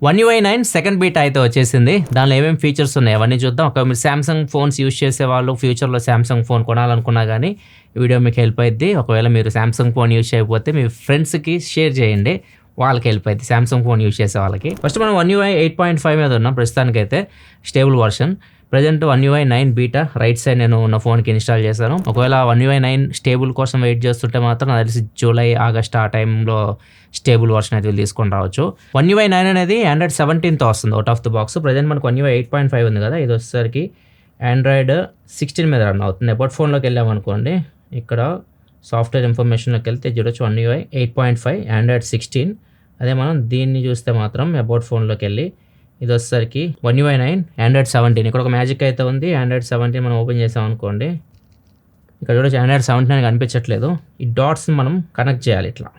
One UI 9 second beta అయితే వచ్చేసింది. దానిలో ఏమేమి ఫీచర్స్ ఉన్నాయి అవన్నీ చూద్దాం. ఒక మీరు సామ్సంగ్ ఫోన్స్ యూజ్ చేసేవాళ్ళు ఫ్యూచర్లో సామ్సంగ్ ఫోన్ కొనాలనుకున్నా కానీ ఈ వీడియో మీకు హెల్ప్ అయ్యిద్ది. ఒకవేళ మీరు సామ్సంగ్ ఫోన్ యూజ్ చేయకపోతే మీ ఫ్రెండ్స్కి షేర్ చేయండి, వాళ్ళకి హెల్ప్ అయ్యింది సామ్సంగ్ ఫోన్ యూజ్ చేసే వాళ్ళకి. ఫస్ట్ మనం One UI 8.5 మీద ఉన్నాం ప్రస్తుతానికైతే, stable version. Present One UI 9 beta right side నేను ఉన్న ఫోన్కి ఇన్స్టాల్ చేశాను. ఒకవేళ One UI 9 స్టేబుల్ కోసం వెయిట్ చేస్తుంటే మాత్రం నాకు తెలిసి జూలై ఆగస్ట్ ఆ టైంలో స్టేబుల్ వర్షన్ అయితే తీసుకొని రావచ్చు. One UI 9 అనేది Android 17తో వస్తుంది out of the box. Present మనకు One UI 8.5 ఉంది కదా, ఇది వచ్చేసరికి Android 16 మీద రన్ అవుతుంది. అబౌట్ ఫోన్లోకి వెళ్ళామనుకోండి, ఇక్కడ సాఫ్ట్వేర్ ఇన్ఫర్మేషన్లోకి వెళ్తే చూడొచ్చు One UI 8.5 Android 16. అదే మనం దీన్ని చూస్తే మాత్రం అబౌట్ ఫోన్లోకి వెళ్ళి ఇది వచ్చేసరికి One UI 9 Android 17. ఇక్కడ ఒక మ్యాజిక్ అయితే ఉంది. Android 17 మనం ఓపెన్ చేసాం అనుకోండి, ఇక్కడ చూడొచ్చు Android 17 అని కనిపించట్లేదు. ఈ డాట్స్ని మనం కనెక్ట్ చేయాలి ఇట్లా,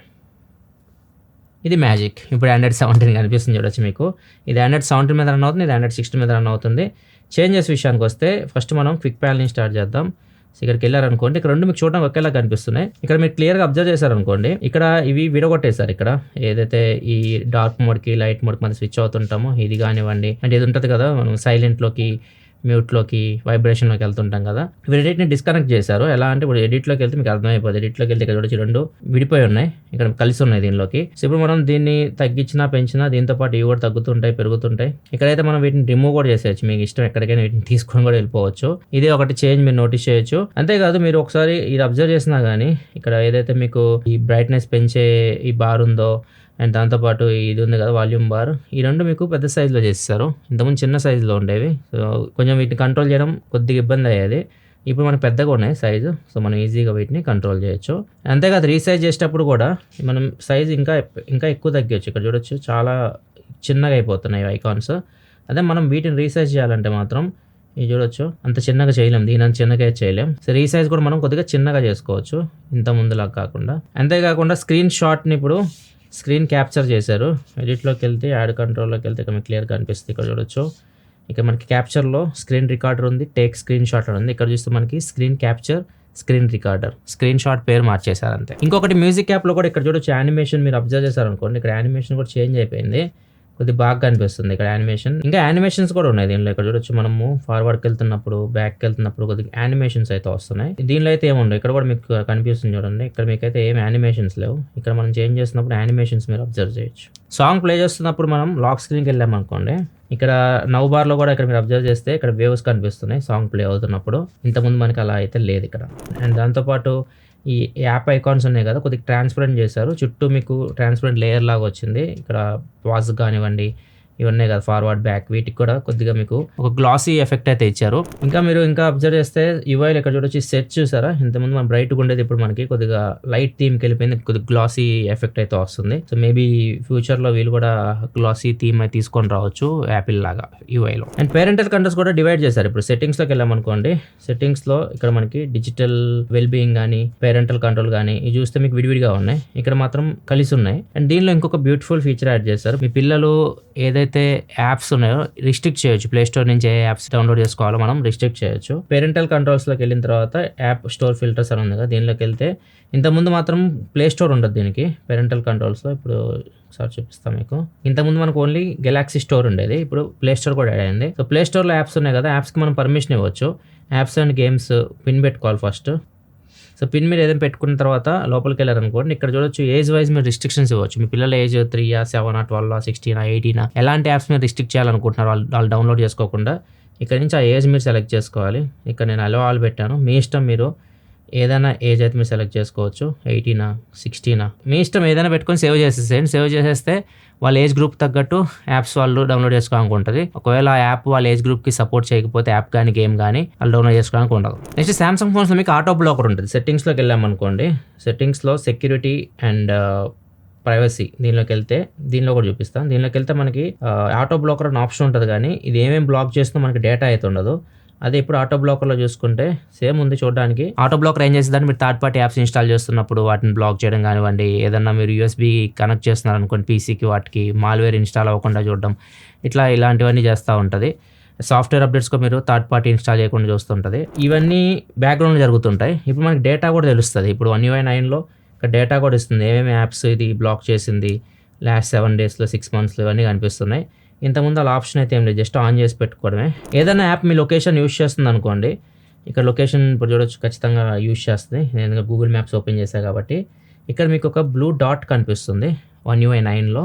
ఇది మ్యాజిక్. ఇప్పుడు Android 17 కనిపిస్తుంది చూడొచ్చు మీకు. ఇది Android 17 మీద రన్ అవుతుంది, ఇది Android 16 మీద రన్ అవుతుంది. చేంజెస్ విషయానికి వస్తే ఫస్ట్ మనం క్విక్ ప్యానల్ని స్టార్ట్ చేద్దాం. సో ఇక్కడికి వెళ్ళారనుకోండి, ఇక్కడ రెండు మీకు చూడడానికి ఒకేలా కనిపిస్తున్నాయి. ఇక్కడ మీరు క్లియర్గా అబ్జర్వ్ చేశారనుకోండి, ఇక్కడ ఇవి విడగొట్టేశారు. ఇక్కడ ఏదైతే ఈ డార్క్ మోడ్కి లైట్ మోడ్కి మనం స్విచ్ అవుతుంటామో ఇది కానివ్వండి, అంటే ఇది ఉంటుంది కదా మనం సైలెంట్లోకి మ్యూట్లోకి వైబ్రేషన్లోకి వెళ్తుంటాం కదా, వీటిని డిస్కనెక్ట్ చేశారు. ఎలా అంటే ఇప్పుడు ఎడిట్లోకి వెళ్తే మీకు అర్థమైపోతుంది. ఎడిట్లోకి వెళ్తే ఇక్కడ చూడొచ్చు రెండు విడిపోయి ఉన్నాయి, ఇక్కడ కలిసి ఉన్నాయి దీనిలోకి. సో ఇప్పుడు మనం దీన్ని తగ్గించినా పెంచినా దీంతో పాటు ఇవి కూడా తగ్గుతుంటాయి పెరుగుతుంటాయి. ఇక్కడైతే మనం వీటిని రిమూవ్ కూడా చేసేయచ్చు, మీకు ఇష్టం ఎక్కడికైనా వీటిని తీసుకొని కూడా వెళ్ళిపోవచ్చు. ఇదే ఒకటి చేంజ్ మీరు నోటీస్ చేయొచ్చు. అంతేకాదు మీరు ఒకసారి ఇది అబ్జర్వ్ చేసినా కానీ ఇక్కడ ఏదైతే మీకు ఈ బ్రైట్నెస్ పెంచే ఈ బార్ ఉందో అండ్ దాంతోపాటు ఇది ఉంది కదా వాల్యూమ్ బార్, ఈ రెండు మీకు పెద్ద సైజులో చేస్తారు. ఇంతకుముందు చిన్న సైజులో ఉండేవి. సో కొంచెం వీటిని కంట్రోల్ చేయడం కొద్దిగా ఇబ్బంది అయ్యేది. ఇప్పుడు మనకు పెద్దగా ఉన్నాయి సైజు, సో మనం ఈజీగా వీటిని కంట్రోల్ చేయొచ్చు. అంతేకాదు రీసైజ్ చేసేటప్పుడు కూడా మనం సైజు ఇంకా ఎక్కువ తగ్గచ్చు. ఇక్కడ చూడొచ్చు చాలా చిన్నగా అయిపోతున్నాయి ఐకాన్స్. అదే మనం వీటిని రీసైజ్ చేయాలంటే మాత్రం ఇది చూడొచ్చు అంత చిన్నగా చేయలేం, దీని అంత చిన్నగా చేయలేం. సో రీసైజ్ కూడా మనం కొద్దిగా చిన్నగా చేసుకోవచ్చు ఇంత ముందులాగా కాకుండా. అంతేకాకుండా స్క్రీన్ షాట్ని ఇప్పుడు స్క్రీన్ క్యాప్చర్ చేశారు. ఎడిట్లోకి వెళ్తే యాడ్ కంట్రోల్లోకి వెళ్తే ఇక్కడ మీకు క్లియర్గా కనిపిస్తుంది. ఇక్కడ చూడొచ్చు ఇక్కడ మనకి క్యాప్చర్లో స్క్రీన్ రికార్డర్ ఉంది, టేక్ స్క్రీన్ షాట్ అని ఉంది. ఇక్కడ చూస్తే మనకి screen capture screen recorder, screen shot పేరు మార్చేశారు అంతే. ఇంకొకటి మ్యూజిక్ యాప్లో కూడా ఇక్కడ చూడొచ్చు యానిమేషన్ మీరు అబ్జర్వ్ చేశారనుకోండి, ఇక్కడ యానిమేషన్ కూడా చేంజ్ అయిపోయింది, కొద్దిగా బాగా కనిపిస్తుంది ఇక్కడ యానిమేషన్. ఇంకా యానిమేషన్స్ కూడా ఉన్నాయి దీనిలో. ఇక్కడ చూడొచ్చు మనము ఫార్వర్డ్కి వెళ్తున్నప్పుడు బ్యాక్కి వెళ్తున్నప్పుడు కొద్దిగా యానిమేషన్స్ అయితే వస్తున్నాయి. దీనిలో అయితే ఏముండవు, ఇక్కడ కూడా మీకు కనిపిస్తుంది చూడండి. ఇక్కడ మీకు అయితే ఏం యానిమేషన్స్ లేవు. ఇక్కడ మనం చేంజ్ చేస్తున్నప్పుడు యానిమేషన్స్ మీరు అబ్జర్వ్ చేయొచ్చు. సాంగ్ ప్లే చేస్తున్నప్పుడు మనం లాక్ స్క్రీన్కి వెళ్ళామనుకోండి, ఇక్కడ నవ్ బార్లో కూడా ఇక్కడ మీరు అబ్జర్వ్ చేస్తే ఇక్కడ వేవ్స్ కనిపిస్తున్నాయి సాంగ్ ప్లే అవుతున్నప్పుడు. ఇంతకుముందు మనకి అలా అయితే లేదు ఇక్కడ. అండ్ దాంతోపాటు ఈ యాప్ ఐకాన్స్ ఉన్నాయి కదా, కొద్దిగా ట్రాన్స్పరెంట్ చేశారు, చుట్టూ మీకు ట్రాన్స్పరెంట్ లేయర్ లాగా వచ్చింది. ఇక్కడ వాజ్ కానివ్వండి ఇవన్నీ కదా ఫార్వర్డ్ బ్యాక్, వీటికి కూడా కొద్దిగా మీకు ఒక గ్లాసీ ఎఫెక్ట్ అయితే ఇచ్చారు. ఇంకా మీరు ఇంకా అబ్జర్వ్ చేస్తే యూఐలో ఇక్కడ చూడొచ్చి సెట్ చూసారా, ఇంతకుముందు మనం బ్రైట్గా ఉండేది ఇప్పుడు మనకి కొద్దిగా లైట్ థీమ్కి వెళ్ళిపోయింది, కొద్దిగా గ్లాసీ ఎఫెక్ట్ అయితే వస్తుంది. సో మేబీ ఫ్యూచర్లో వీళ్ళు కూడా గ్లాసీ థీమ్ అయితే తీసుకొని రావచ్చు యాపిల్ లాగా యూఐలో. అండ్ పేరెంటల్ కంట్రోల్స్ కూడా డివైడ్ చేశారు. ఇప్పుడు సెట్టింగ్స్లోకి వెళ్ళామనుకోండి, సెట్టింగ్స్లో ఇక్కడ మనకి డిజిటల్ వెల్బీయింగ్ కానీ పేరెంటల్ కంట్రోల్ కానీ ఇవి చూస్తే మీకు విడివిడిగా ఉన్నాయి, ఇక్కడ మాత్రం కలిసి ఉన్నాయి. అండ్ దీనిలో ఇంకొక బ్యూటిఫుల్ ఫీచర్ యాడ్ చేశారు. మీ పిల్లలు ఏదైతే యాప్స్ ఉన్నాయో రిస్ట్రిక్ట్ చేయొచ్చు, ప్లే స్టోర్ నుంచి ఏ యాప్స్ డౌన్లోడ్ చేసుకోవాలో మనం రిస్ట్రిక్ట్ చేయొచ్చు. పేరెంటల్ కంట్రోల్స్లోకి వెళ్ళిన తర్వాత యాప్ స్టోర్ ఫిల్టర్స్ అని ఉంది కదా, దీనిలోకి వెళ్తే ఇంతకుముందు మాత్రం ప్లే స్టోర్ ఉండదు దీనికి పేరెంటల్ కంట్రోల్స్లో. ఇప్పుడు ఒకసారి చూపిస్తాం మీకు. ఇంతకుముందు మనకు ఓన్లీ గెలాక్సీ స్టోర్ ఉండేది, ఇప్పుడు ప్లే స్టోర్ కూడా యాడ్ అయింది. సో ప్లే స్టోర్లో యాప్స్ ఉన్నాయి కదా, యాప్స్కి మనం పర్మిషన్ ఇవ్వచ్చు. యాప్స్ అండ్ గేమ్స్ పిన్ పెట్టుకోవాలి ఫస్ట్. సో పిన్ మీరు ఏదైనా పెట్టుకున్న తర్వాత లోపలికి వెళ్ళారనుకోండి, ఇక్కడ చూడొచ్చు ఏజ్ వైజ్ మీరు రిస్ట్రిక్షన్స్ ఇవ్వచ్చు. మీ పిల్లల ఏజ్ 3, 7, 12, 16, 18 ఎలాంటి యాప్స్ మీరు రిస్ట్రిక్ట్ చేయాలనుకుంటున్నారు వాళ్ళు డౌన్లోడ్ చేసుకోకుండా ఇక్కడ నుంచి ఆ ఏజ్ మీరు సెలెక్ట్ చేసుకోవాలి. ఇక్కడ నేను అలో ఆల్ పెట్టాను, మీ ఇష్టం, మీరు ఏదైనా ఏజ్ అయితే మీరు సెలెక్ట్ చేసుకోవచ్చు, 18, 16 మీ ఇష్టం ఏదైనా పెట్టుకొని సేవ్ చేసేసేయండి. సేవ్ చేసేస్తే వాళ్ళ ఏజ్ గ్రూప్ తగ్గట్టు యాప్స్ వాళ్ళు డౌన్లోడ్ చేసుకోవడానికి ఉంటుంది. ఒకవేళ ఆ యాప్ వాళ్ళ ఏజ్ గ్రూప్కి సపోర్ట్ చేయకపోతే యాప్ కానీ గేమ్ కానీ వాళ్ళు డౌన్లోడ్ చేసుకోవడానికి ఉండదు. నెక్స్ట్ సామ్సంగ్ ఫోన్స్లో మీకు ఆటో బ్లాకర్ ఉంటుంది. సెట్టింగ్స్లోకి వెళ్ళామనుకోండి, సెట్టింగ్స్లో సెక్యూరిటీ అండ్ ప్రైవసీ దీనిలోకి వెళ్తే దీనిలో కూడా చూపిస్తాను. దీనిలోకి వెళ్తే మనకి ఆటో బ్లాకర్ అనే ఆప్షన్ ఉంటుంది, కానీ ఇది ఏమేమి బ్లాక్ చేస్తుందో మనకి డేటా అయితే ఉండదు. అదే ఇప్పుడు ఆటో బ్లాకర్లో చూసుకుంటే సేమ్ ఉంది చూడడానికి. ఆటో బ్లాకర్ ఏం చేసేదాన్ని మీరు థర్డ్ పార్టీ యాప్స్ ఇన్స్టాల్ చేస్తున్నప్పుడు వాటిని బ్లాక్ చేయడం కానివ్వండి, ఏదన్నా మీరు యూఎస్బీ కనెక్ట్ చేస్తున్నారు అనుకోండి పీసీకి, వాటికి మాల్వేర్ ఇన్స్టాల్ అవ్వకుండా చూడడం, ఇలాంటివన్నీ చేస్తూ ఉంటుంది. సాఫ్ట్వేర్ అప్డేట్స్లో మీరు థర్డ్ పార్టీ ఇన్స్టాల్ చేయకుండా చూస్తుంటుంది. ఇవన్నీ బ్యాక్గ్రౌండ్లో జరుగుతుంటాయి. ఇప్పుడు మనకి డేటా కూడా తెలుస్తుంది. ఇప్పుడు One UI 9లో ఇక్కడ డేటా కూడా ఇస్తుంది, ఏమేమి యాప్స్ ఇది బ్లాక్ చేసింది, లాస్ట్ 7 డేస్లో 6 మంత్స్లో ఇవన్నీ కనిపిస్తున్నాయి. ఇంతకుముందు అలా ఆప్షన్ అయితే ఏం లేదు, జస్ట్ ఆన్ చేసి పెట్టుకోవడమే. ఏదైనా యాప్ మీ లొకేషన్ యూస్ చేస్తుంది అనుకోండి, ఇక్కడ లొకేషన్ ఇప్పుడు చూడొచ్చు ఖచ్చితంగా యూస్ చేస్తుంది. నేను గూగుల్ మ్యాప్స్ ఓపెన్ చేశాను కాబట్టి ఇక్కడ మీకు ఒక బ్లూ డాట్ కనిపిస్తుంది One UI 9లో.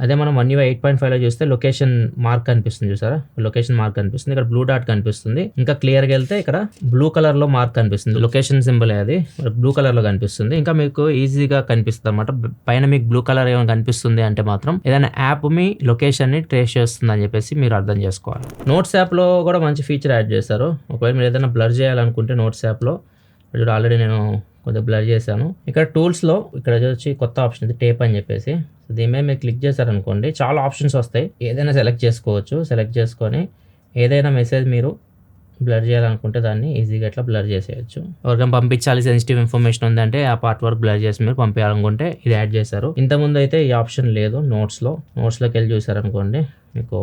అదే మనం One UI 8.5లో చూస్తే లొకేషన్ మార్క్ కనిపిస్తుంది, చూసారా? లొకేషన్ మార్క్ కనిపిస్తుంది, ఇక్కడ బ్లూ డాట్ కనిపిస్తుంది. ఇంకా క్లియర్గా వెళ్తే ఇక్కడ బ్లూ కలర్లో మార్క్ కనిపిస్తుంది, లొకేషన్ సింబల్ అది బ్లూ కలర్లో కనిపిస్తుంది. ఇంకా మీకు ఈజీగా కనిపిస్తుంది అనమాట. పైన మీకు బ్లూ కలర్ ఏమైనా కనిపిస్తుంది అంటే మాత్రం ఏదైనా యాప్ మీ లొకేషన్ని ట్రేస్ చేస్తుంది అని చెప్పేసి మీరు అర్థం చేసుకోవాలి. నోట్స్ యాప్లో కూడా మంచి ఫీచర్ యాడ్ చేశారు. ఒకవేళ మీరు ఏదైనా బ్లర్ చేయాలనుకుంటే నోట్స్ యాప్లో ఇప్పుడు ఆల్రెడీ నేను కొద్దిగా బ్లర్ చేశాను. ఇక్కడ టూల్స్లో ఇక్కడ వచ్చి కొత్త ఆప్షన్ ఇది టేప్ అని చెప్పేసి, దీని మీద మీరు క్లిక్ చేశారనుకోండి చాలా ఆప్షన్స్ వస్తాయి. ఏదైనా సెలెక్ట్ చేసుకోవచ్చు. సెలెక్ట్ చేసుకొని ఏదైనా మెసేజ్ మీరు బ్లర్ చేయాలనుకుంటే దాన్ని ఈజీగా ఇట్లా బ్లర్ చేసేయచ్చు. ఎవరికైనా పంపించాలి సెన్సిటివ్ ఇన్ఫర్మేషన్ ఉందంటే ఆ పార్ట్ వరకు బ్లర్ చేసి మీరు పంపించాలనుకుంటే ఇది యాడ్ చేశారు. ఇంతకుముందు అయితే ఈ ఆప్షన్ లేదు. నోట్స్లోకి వెళ్ళి చూసారనుకోండి మీకు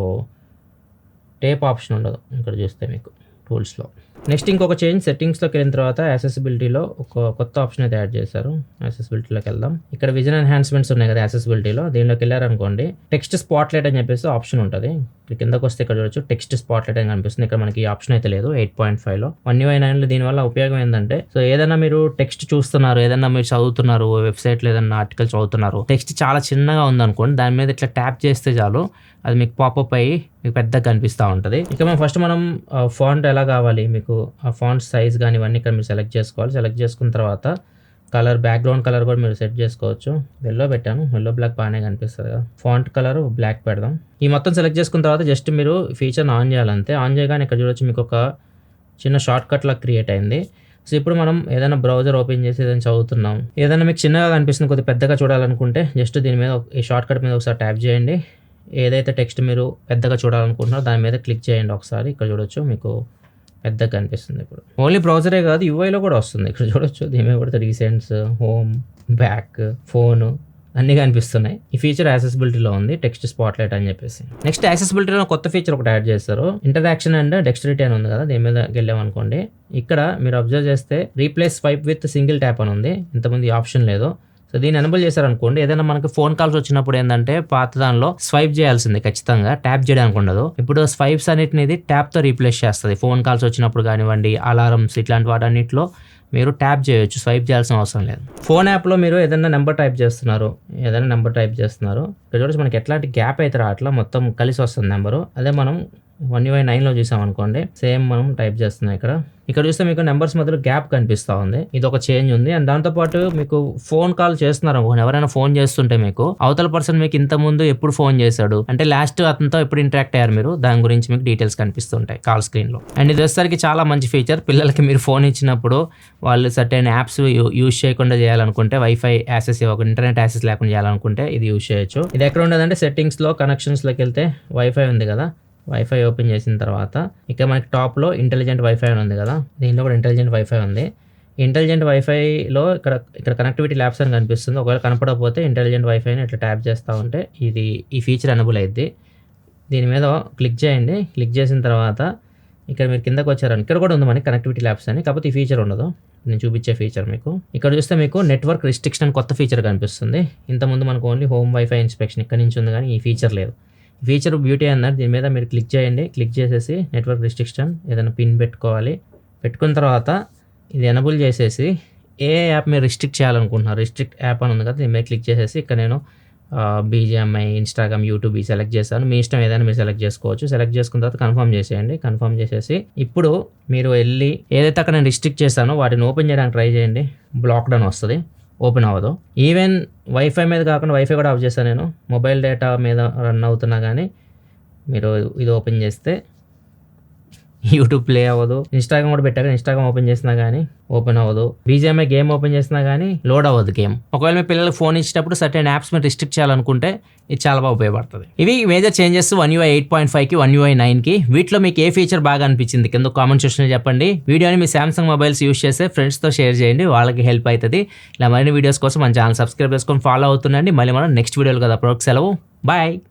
టేప్ ఆప్షన్ ఉండదు ఇక్కడ చూస్తే మీకు టూల్స్లో. నెక్స్ట్ ఇంకొక చేంజ్, సెట్టింగ్స్లోకి వెళ్ళిన తర్వాత యాక్సెసిబిలిటీలో ఒక కొత్త ఆప్షన్ అయితే యాడ్ చేశారు. యాక్సెసిబిలిటీలోకి వెళ్దాం. ఇక్కడ విజన్ ఎన్హాన్స్మెంట్స్ ఉన్నాయి కదా యాక్సెసిబిలిటీలో, దీనిలోకి వెళ్ళారనుకోండి టెక్స్ట్ స్పాట్లైట్ అని చెప్పేసి ఆప్షన్ ఉంటుంది. కిందకు వస్తే ఇక్కడ చూడొచ్చు టెక్స్ట్ స్పాట్లైట్ అని కనిపిస్తుంది. ఇక్కడ మనకి ఈ ఆప్షన్ అయితే లేదు 8.5లో. One UI 9లో దీనివల్ల ఉపయోగం ఏంటంటే, సో ఏదైనా మీరు టెక్స్ట్ చూస్తున్నారు, ఏదైనా మీరు చదువుతున్నారు, వెబ్సైట్లో ఏదైనా ఆర్టికల్ చదువుతున్నారు, టెక్స్ట్ చాలా చిన్నగా ఉందనుకోండి, దాని మీద ఇట్లా ట్యాప్ చేస్తే చాలు అది మీకు పాపప్ అయ్యి మీకు పెద్దగా కనిపిస్తూ ఉంటుంది. ఇక మనం ఫాంట్ ఎలా కావాలి మీకు, ఆ ఫాంట్ సైజ్ కానీ ఇవన్నీ ఇక్కడ మీరు సెలెక్ట్ చేసుకోవాలి. సెలెక్ట్ చేసుకున్న తర్వాత కలర్, బ్యాక్గ్రౌండ్ కలర్ కూడా మీరు సెట్ చేసుకోవచ్చు. ఎల్లో పెట్టాను, ఎల్లో బ్లాక్ బాగానే కనిపిస్తుంది కదా. ఫాంట్ కలర్ బ్లాక్ పెడదాం. ఈ మొత్తం సెలెక్ట్ చేసుకున్న తర్వాత జస్ట్ మీరు ఫీచర్ని ఆన్ చేయాలంతే. ఆన్ చేయగానే ఇక్కడ చూడొచ్చు మీకు ఒక చిన్న షార్ట్ కట్ లాగా క్రియేట్ అయింది. సో ఇప్పుడు మనం ఏదైనా బ్రౌజర్ ఓపెన్ చేసి ఏదైనా చదువుతున్నాం, ఏదైనా మీకు చిన్నగా కనిపిస్తుంది, కొద్దిగా పెద్దగా చూడాలనుకుంటే జస్ట్ దీని మీద ఈ షార్ట్ కట్ మీద ఒకసారి ట్యాప్ చేయండి. ఏదైతే టెక్స్ట్ మీరు పెద్దగా చూడాలనుకుంటున్నారో దాని మీద క్లిక్ చేయండి ఒకసారి. ఇక్కడ చూడొచ్చు మీకు పెద్దగా కనిపిస్తుంది. ఇప్పుడు ఓన్లీ బ్రౌజరే కాదు యూఐలో కూడా వస్తుంది. ఇక్కడ చూడొచ్చు దీని మీద కూడా రీసెంట్స్, హోమ్, బ్యాక్, ఫోన్ అన్నీ కనిపిస్తున్నాయి. ఈ ఫీచర్ యాక్సెసిబిలిటీలో ఉంది, టెక్స్ట్ స్పాట్లైట్ అని చెప్పేసి. నెక్స్ట్ యాక్సెసిబిలిటీలో కొత్త ఫీచర్ ఒకటి యాడ్ చేస్తారు, ఇంటరాక్షన్ అండ్ డెక్స్టరిటీ అని ఉంది కదా. దీని మీద వెళ్ళామనుకోండి ఇక్కడ మీరు అబ్జర్వ్ చేస్తే replace swipe with single tap అని ఉంది. ఇంతకుముందు ఈ ఆప్షన్ లేదు. సో దీన్ని ఎనబుల్ చేశారనుకోండి, ఏదైనా మనకి ఫోన్ కాల్స్ వచ్చినప్పుడు ఏంటంటే పాత దానిలో స్వైప్ చేయాల్సింది, ఖచ్చితంగా ట్యాప్ చేయడానికి ఉండదు. ఇప్పుడు స్వైప్స్ అన్నిటిని ట్యాప్తో రీప్లేస్ చేస్తుంది. ఫోన్ కాల్స్ వచ్చినప్పుడు కానివ్వండి, అలారమ్స్ ఇట్లాంటి వాటన్నిటిలో మీరు ట్యాప్ చేయొచ్చు, స్వైప్ చేయాల్సిన అవసరం లేదు. ఫోన్ యాప్లో మీరు ఏదైనా నెంబర్ టైప్ చేస్తున్నారు, ఇక్కడ చూడొచ్చు మనకి ఎట్లాంటి గ్యాప్ అయితే రావట్లా, మొత్తం కలిసి వస్తుంది నెంబరు. అదే మనం One UI 9లో చూసాం అనుకోండి, సేమ్ మనం టైప్ చేస్తున్నాం. ఇక్కడ చూస్తే మీకు నెంబర్స్ మధ్యలో గ్యాప్ కనిపిస్తూ ఉంది. ఇది ఒక చేంజ్ ఉంది. అండ్ దాంతోపాటు మీకు ఫోన్ కాల్ చేస్తున్నారు అనుకోండి, ఎవరైనా ఫోన్ చేస్తుంటే మీకు అవతల పర్సన్ మీకు ఇంత ముందు ఎప్పుడు ఫోన్ చేశాడు అంటే లాస్ట్ అతనితో ఎప్పుడు ఇంటరాక్ట్ అయ్యారు మీరు, దాని గురించి మీకు డీటెయిల్స్ కనిపిస్తుంటాయి కాల్ స్క్రీన్లో. అండ్ ఇది వచ్చేసరికి చాలా మంచి ఫీచర్. పిల్లలకి మీరు ఫోన్ ఇచ్చినప్పుడు వాళ్ళు సర్టెన్ యాప్స్ యూజ్ చేయకుండా చేయాలనుకుంటే, వైఫై యాక్సెస్ ఇవ్వకుండా, ఇంటర్నెట్ యాక్సెస్ లేకుండా చేయాలనుకుంటే ఇది యూజ్ చేయొచ్చు. ఇది ఎక్కడ ఉండదంటే సెట్టింగ్స్లో, కనెక్షన్స్లోకి వెళ్తే వైఫై ఉంది కదా, వైఫై ఓపెన్ చేసిన తర్వాత ఇక్కడ మనకి టాప్లో ఇంటెలిజెంట్ వైఫై అని ఉంది కదా, దీంట్లో కూడా ఇంటెలిజెంట్ వైఫై ఉంది. ఇంటెలిజెంట్ వైఫైలో ఇక్కడ కనెక్టివిటీ ల్యాబ్స్ అని కనిపిస్తుంది. ఒకవేళ కనపడకపోతే ఇంటెలిజెంట్ వైఫైని ఇట్లా ట్యాప్ చేస్తూ ఉంటే ఈ ఫీచర్ ఎనబుల్ అయ్యిద్ది. దీని మీద క్లిక్ చేయండి. క్లిక్ చేసిన తర్వాత ఇక్కడ మీరు కిందకు వచ్చారని ఇక్కడ కూడా ఉంది మనకి కనెక్టివిటీ ల్యాబ్స్ అని, కాకపోతే ఈ ఫీచర్ ఉండదు. నేను చూపించే ఫీచర్ మీకు ఇక్కడ చూస్తే మీకు నెట్వర్క్ రిస్ట్రిక్షన్ అని కొత్త ఫీచర్ కనిపిస్తుంది. ఇంతకుముందు మనకు ఓన్లీ హోమ్ వైఫై ఇన్స్పెక్షన్ ఇక్కడ నుంచి ఉంది, కానీ ఈ ఫీచర్ లేదు. ఫీచర్ బ్యూటీ అన్నారు. దీని మీద మీరు క్లిక్ చేయండి. క్లిక్ చేసేసి నెట్వర్క్ రిస్ట్రిక్షన్ ఏదైనా పిన్ పెట్టుకోవాలి. పెట్టుకున్న తర్వాత ఇది ఎనబుల్ చేసేసి ఏ యాప్ మీరు రిస్ట్రిక్ట్ చేయాలనుకుంటున్నారు, రిస్ట్రిక్ట్ యాప్ అని ఉంది కదా, దీని మీద క్లిక్ చేసేసి ఇక్కడ నేను BGMI, ఇన్స్టాగ్రామ్, యూట్యూబ్ సెలెక్ట్ చేశాను. మీ ఇష్టం ఏదైనా మీరు సెలెక్ట్ చేసుకోవచ్చు. సెలెక్ట్ చేసుకున్న తర్వాత కన్ఫర్మ్ చేసేయండి. కన్ఫర్మ్ చేసేసి ఇప్పుడు మీరు వెళ్ళి ఏదైతే అక్కడ నేను రిస్ట్రిక్ట్ చేశానో వాటిని ఓపెన్ చేయడానికి ట్రై చేయండి. బ్లాక్డ్ అని వస్తుంది, ఓపెన్ అవ్వదు. ఈవెన్ వైఫై మీద కాకుండా వైఫై కూడా ఆఫ్ చేస్తాను నేను, మొబైల్ డేటా మీద రన్ అవుతున్నా కానీ మీరు ఇది ఓపెన్ చేస్తే యూట్యూబ్ ప్లే అవ్వదు. ఇన్స్టాగ్రామ్ కూడా పెట్టాక ఇన్స్టాగ్రామ్ ఓపెన్ చేసినా కానీ ఓపెన్ అవ్వదు. BGMI గేమ్ ఓపెన్ చేసినా కానీ లోడ్ అవ్వదు గేమ్. ఒకవేళ మీ పిల్లలకు ఫోన్ ఇచ్చేటప్పుడు సర్టెన్ యాప్స్ మీరు రిస్ట్రిక్ట్ చేయాలనుకుంటే ఇది చాలా బాగా ఉపయోగపడుతుంది. ఇవి major changes One UI 8.5కి One UI 9కి. వీటిలో మీకు ఏ ఫీచర్ బాగా అనిపించింది కింద కామెంట్ సెక్షన్లో చెప్పండి. వీడియోని మీ సామ్సంగ్ మొబైల్స్ యూస్ చేస్తే ఫ్రెండ్స్తో షేర్ చేయండి, వాళ్ళకి హెల్ప్ అవుతుంది. ఇలా మరిన్ని వీడియోస్ కోసం మన ఛానల్ సబ్స్క్రైబ్ చేసుకొని ఫాలో అవుతుండండి. మళ్ళీ మనం నెక్స్ట్ వీడియోలో కదా, అప్పటివరకు సెలవు, బాయ్.